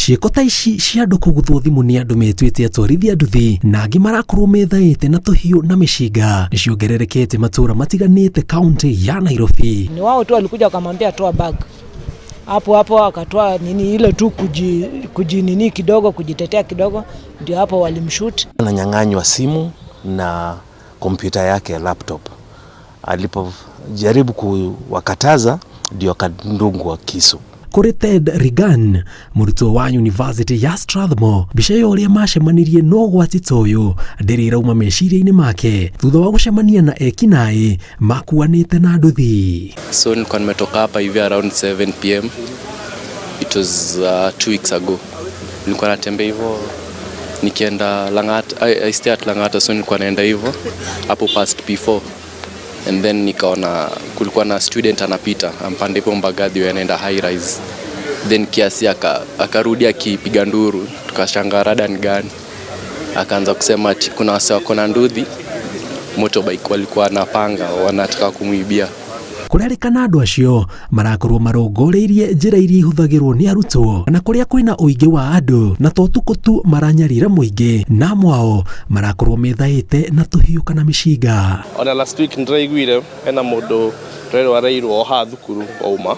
ciĩko ta ici cia andũ kũguthwo thimũ nĩ andũ metuĩte atwarithia nduthi na angĩ marakorwo methaĩte na tũhiũ na mĩcinga nĩciongererekete matũra matiganĩte kaunti ya Nairobi. Ni wao tu walikuja wakamwambia toa bag. Hapo akatoa nini ile tu nini kidogo kujitetea kidogo, ndio hapo walimshoot. Ananyang'anywa simu na kompyuta yake laptop. Alipojaribu kuwakataza ndio akadungwa kisu. Kũrĩ Ted Rigan, mũrutwo wa University ya Strathmore, mbica ya ũrĩa macemanirie no gwati toyo ndĩrĩrauma meciria-inĩ make thutha wa gũcemania na ekinaĩ makuanĩte na nduthi. So nilikuwa nimetoka hapa hivi around 7 PM. It was 2 weeks ago. Nilikuwa natembea hivyo nikienda Lang'ata. I stay at Lang'ata, so nilikuwa naenda hivyo hapo past P4. And then nikaona kulikuwa na student anapita ampande hapo Mbagathi anaenda high rise. Then kiasi akarudi akipiga nduru, tukashangaa rada ni gani. Akaanza kusema ati kuna wase wako na nduthi motorbike walikuwa na panga wanataka kumuibia. Kũrerĩkana andũ acio marakorwo marongoreirie njĩra iria ihũthagĩrwo nĩ arutwo na kũrĩa kwĩna ũingĩ wa andũ na totuko tu maranyarira mũingĩ na mwao marakorwo methaĩte na tũhiũ kana mĩcinga. Ona last week nĩndĩraiguire hena mũndũ rero arairwo ha thukuru ouma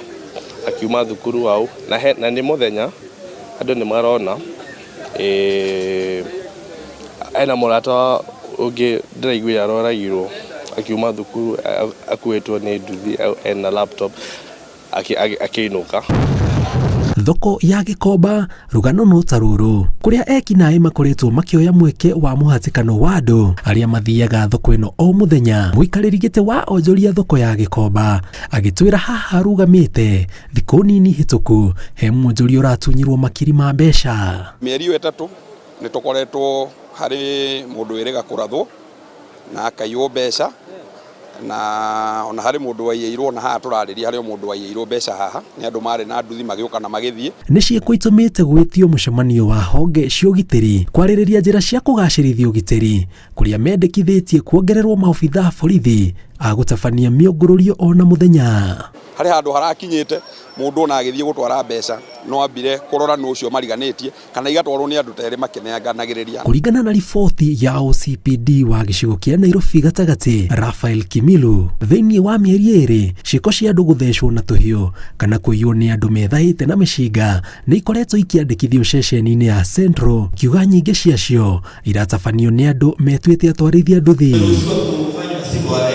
akiuma thukuru au na nĩ mũthenya andũ nĩ marona ena mũrata ũngĩ ndĩraiguire arairwo akiuma thukuru akuetwo nĩ nduthi na laptop akiinuka. Thoko ya Gikomba rugano no tarũrũ kũrĩa ekinaĩ makoretwo makĩoya mweke wa mũhatĩkano wa andũ arĩa mathiaga thoko ĩno o mũthenya. Mũikarĩri gĩtĩ wa onjoria thoko ya Gikomba agĩtwĩra haha rugamĩte thikũ nini hĩtũku he mwonjoria ũratunyirwo makiri ma mbeca. Mĩeri ĩtatũ nĩtũkoretwo harĩ mũndũ wĩrĩga kũrathwo na akaiywo mbeca na ona harĩ mũndũ waiyirwo na haha tũrarĩria harĩ mũndũ waiyirwo mbeca haha nĩ andũ marĩ na nduthi magĩũka na magĩthiĩ. Nĩ ciĩko itũmĩte gwĩtio mũcemanio wa honge cia ũgitĩri kwarĩrĩria njĩra cia kũgacĩrithia ũgitĩri kũrĩa mendekithĩtie kuongererwo maobitha borithi a gũtabania mĩũngũrũrio ona mũthenya. Harĩ handũ harakinyĩte mũndũ ona agĩthiĩ gũtwara mbeca no ambire kũrora nũ ũcio mariganĩtie kana igatwarwo nĩ andũ terĩ makeneanganagĩrĩria. Kũringana na riboti ya OCPD wa gĩcigo kĩa Nairobi gatagatĩ Raphael Kimilu, thĩinĩ wa mĩeri ĩrĩ ciĩko cia andũ gũthecwo na tũhiũ kana kũiywo nĩ andũ methaĩte na mĩcinga nĩ ikoretwo ikĩandĩkithio ceceni-inĩ ya Central, kiuga nyingĩ ciacio iratabanio nĩ andũ metuĩte atwarithia nduthi.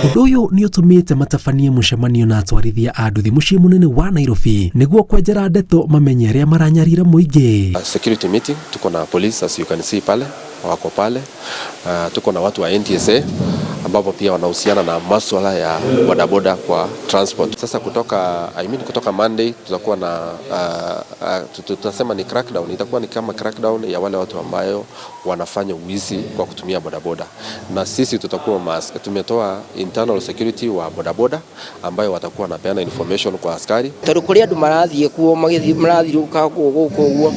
Ũndũ ũyũ nĩ ũtũmĩte matabanie mũcemanio na atwarithia a nduthi mũciĩ mũnene wa Nairobi nĩguo kwenjera ndeto mamenye arĩa maranyarira mũingĩ. Security meeting, tuko na police as you can see pale, wako pale. Tuko na watu wa NTSA ambapo pia wanahusiana na masuala ya bodaboda kwa transport. Sasa kutoka Monday tutakuwa na tutasema ni crackdown, itakuwa ni kama crackdown ya wale watu ambayo wanafanya uwizi kwa kutumia bodaboda. Na sisi tutakuwa tumetoa internal security wa bodaboda ambayo watakuwa wanapeana information kwa askari. Tondũ kũrĩ andũ marathiĩ kuo marathiũrũka gũkũ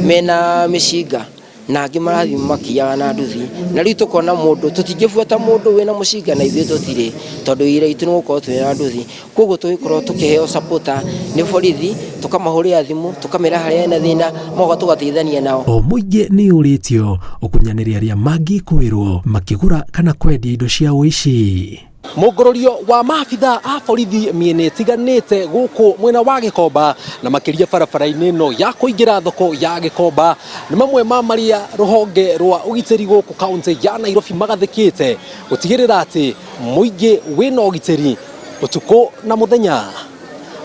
mena mĩcinga na angĩ marathiĩ makiaga na nduthi na rĩu tũkona mũndũ tũtingĩbuata mũndũ wĩna mũcinga na ithuĩ tũtirĩ tondũ ira itũ nĩ gũkorwo twĩna nduthi, koguo tũgĩkorwo tũkĩheo supporter nĩ borithi tũkamahũrĩra thimũ tũkamera harĩa hena thĩna moga tũgateithania nao. O mũingĩ nĩ ũrĩtio ũkunyanĩre arĩa mangĩkũĩrwo makĩgũra kana kwendia indo cia ũici. Mũngũrũrio wa maabitha a borithi mĩena ĩtiganĩte gũkũ mwena wa Gikomba na makĩria barabara-inĩ ĩno ya kũingĩra thoko ya Gikomba nĩ mamwe ma marĩa rũhonge rwa ũgitĩri gũkũ kaunti ya Nairobi magathĩkĩte gũtigĩrĩra atĩ mũingĩ wĩna ũgitĩri ũtukũ na mũthenya.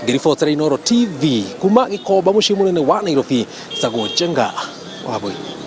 Ngĩribotera Inooro TV kuma Gikomba mũciĩ mũnene wa Nairobi, Sago Njenga wa Mũingĩ.